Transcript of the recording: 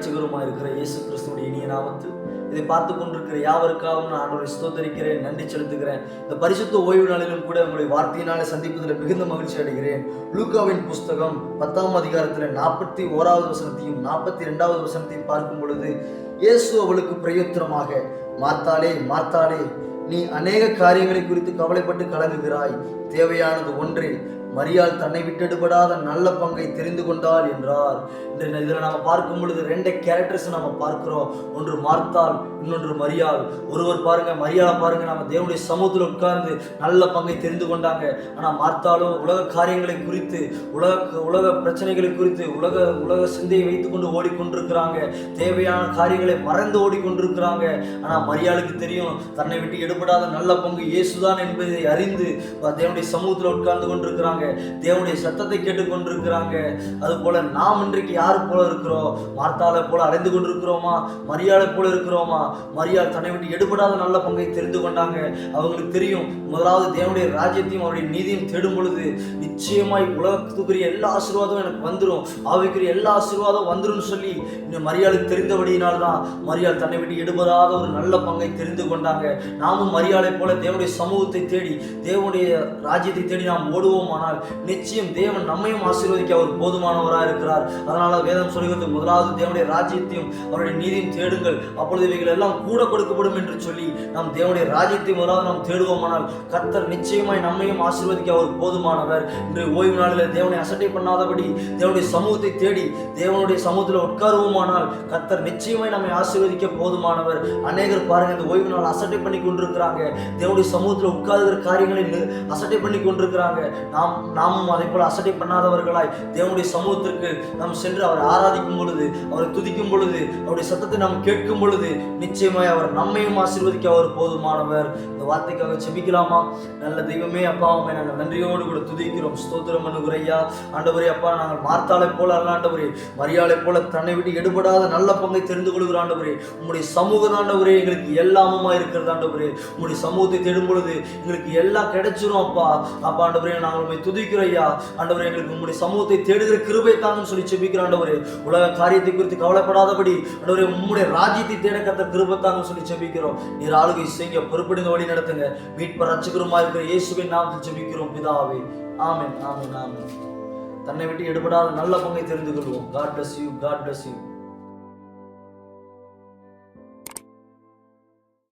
இரட்சகருமாய் இருக்கிற இயேசு கிறிஸ்துவின் இனிய நாமத்தில் இதை பார்த்து கொண்டிருக்கிற யாவருக்காகவும் நான் ஆண்டவரை ஸ்தோத்தரிக்கிறேன், நன்றி செலுத்துகிறேன். இந்த பரிசுத்த ஓய்வு நாளிலும் கூட உங்களுடைய வார்த்தையினாலே சந்திப்பதில் மிகுந்த மகிழ்ச்சி அடைகிறேன். லூக்காவின் புஸ்தகம் 10ஆம் அதிகாரத்தில் 41வது வசனத்தையும் 42வது வசனத்தையும் பார்க்கும் பொழுது, இயேசு அவளுக்கு பிரயுத்தரமாக, மார்த்தாளே மார்த்தாளே, நீ அநேக காரியங்களை குறித்து கவலைப்பட்டு கலங்குகிறாய், தேவையானது ஒன்றே, மரியாள் தன்னை விட்டெடுபடாத நல்ல பங்கை தெரிந்து கொண்டாள் என்றார். இதில் நாம் பார்க்கும் பொழுது ரெண்டு கேரக்டர்ஸ் நம்ம பார்க்கிறோம். ஒன்று மார்த்தாள், இன்னொன்று மரியாள். ஒருவர் பாருங்க, மரியாளை பாருங்க, நம்ம தேவனுடைய சமூகத்தில் உட்கார்ந்து நல்ல பங்கை தெரிந்து கொண்டாங்க. ஆனால் மார்த்தாளும் உலக காரியங்களை குறித்து, உலக பிரச்சனைகளை குறித்து, உலக சிந்தையை வைத்துக் கொண்டு ஓடிக்கொண்டிருக்கிறாங்க. தேவையான காரியங்களை மறந்து ஓடிக்கொண்டிருக்கிறாங்க. ஆனால் மரியாளுக்கு தெரியும், தன்னை விட்டு எடுபடாத நல்ல பங்கு இயேசுதான் என்பதை அறிந்து தேவனுடைய சமூகத்தில் உட்கார்ந்து கொண்டிருக்கிறாங்க. தேவனுடைய சத்தத்தை கேட்டுக் கொண்டிருக்கிறாங்க. அது போல நாம் இன்றைக்கு யாரு போல இருக்கிறோம்? மார்த்தாளை போல அடைந்து கொண்டிருக்கிறோமா? மரியாளை போல இருக்கிறோமா? மரியாள் தன்னை விட்டு எடுபடாத நல்ல பங்கை தெரிந்து கொண்டாங்க. அவங்களுக்கு தெரியும், முதலாவது தேவனுடைய ராஜ்யத்தையும் அவருடைய நீதியும் தேடும் பொழுது நிச்சயமாய் உலகத்துக்குரிய எல்லா ஆசீர்வாதமும் எனக்கு வந்துடும், ஆவிக்குரிய எல்லா ஆசீர்வாதம் வந்துடும் சொல்லி இந்த மரியாளுக்கு தெரிந்தபடியினால்தான் மரியாள் தன்னை விட்டு எடுபடாத ஒரு நல்ல பங்கை தெரிந்து கொண்டாங்க. நாமும் மரியாளை போல தேவனுடைய சமூகத்தை தேடி, தேவனுடைய ராஜ்யத்தை தேடி நாம் ஓடுவோமானால் நிச்சயம் தேவன் நம்மையும் ஆசீர்வதிக்க அவர் போதுமானவராக இருக்கிறார். அதனால வேதம் சொல்கிறது, முதலாவது தேவனுடைய ராஜ்யத்தையும் அவருடைய நீதியும் தேடுங்கள், அப்பொழுது இவைகள் எல்லாம் கூட கொடுக்கப்படும் என்று சொல்லி நாம் தேவனுடைய ராஜ்யத்தை முதலாவது நாம் தேடுவோமானால் கர்த்தர் நிச்சயமாய் நம்மையும் ஆசீர்வதிக்க அவர் போதுமானவர். இன்று ஓய்வு நாளில் தேவனை அசட்டை பண்ணாதபடி தேவனுடைய சமூகத்தை தேடி தேவனுடைய சமூகத்தில் உட்காருவோமானால் கர்த்தர் நிச்சயமாய் நம்மை ஆசீர்வதிக்க போதுமானவர். அநேகர் பாருங்க, இந்த ஓய்வு நாள் அசட்டை பண்ணி கொண்டிருக்கிறாங்க. தேவனுடைய சமூகத்தில் உட்கார்கிற காரியங்களை அசட்டை பண்ணி கொண்டிருக்கிறாங்க. நாமும் அதை போல அசட்டை பண்ணாதவர்களாய் தேவனுடைய சமூகத்திற்கு நாம் சென்று அவரை ஆராதிக்கும் பொழுது, அவரை துதிக்கும் பொழுது, அவருடைய சத்தத்தை நாம் கேட்கும் பொழுது நிச்சயமாய் அவர் நம்மையும் ஆசீர்வதிக்க அவர் போதுமானவர். இந்த வார்த்தைக்காக செபிக்கலாமா? நல்ல தெய்வமே, அப்பா, உம்மை நாங்கள் நன்றியோடு கூட துதிக்கிறோம், ஸ்தோத்திரம் பண்ணுகிறோம் ஐயா. ஆண்டவரே, அப்பா, நாங்கள் மார்த்தாளை போல அல்ல ஆண்டவரே, மரியாளை போல தன்னை விட்டு எடுபடாத நல்ல பங்கை தெரிந்து கொள்கிற ஆண்டவரே, உம்முடைய சமூகம் ஆண்டவரே எங்களுக்கு எல்லாமுமா இருக்கிறது ஆண்டவரே. உம்முடைய சமூகத்தை தேடும் பொழுது எங்களுக்கு எல்லாம் கிடைச்சிரும் அப்பா. அப்பா ஆண்டவரே, நாங்கள் உண்மை துதிக்கிறோம் ஐயா. ஆண்டவரே, எங்களுக்கு உங்களுடைய சமூகத்தை தேடுகிற கிருபை தாங்கன்னு சொல்லி செபிக்கிறோம் ஆண்டவரே. உலக காரியத்தை குறித்து கவலைப்படாதபடி ஆண்டவரே, உம்முடைய ராஜ்யத்தை தேட கத்த கிருபை தாங்கன்னு சொல்லி செபிக்கிறோம். நீர் ஆளுகை செய்ய பொறுப்பிடுங்க, வழி நடத்துங்க. மீட்பர் ரட்சகருமா இருக்கிற இயேசுவின் நாமத்தில் செபிக்கிறோம் பிதாவே. ஆமென், ஆமென், ஆமென். தன்னை விட்டு எடுபடாத நல்ல பங்கை தெரிந்து கொள்வோம். God bless you. God bless you.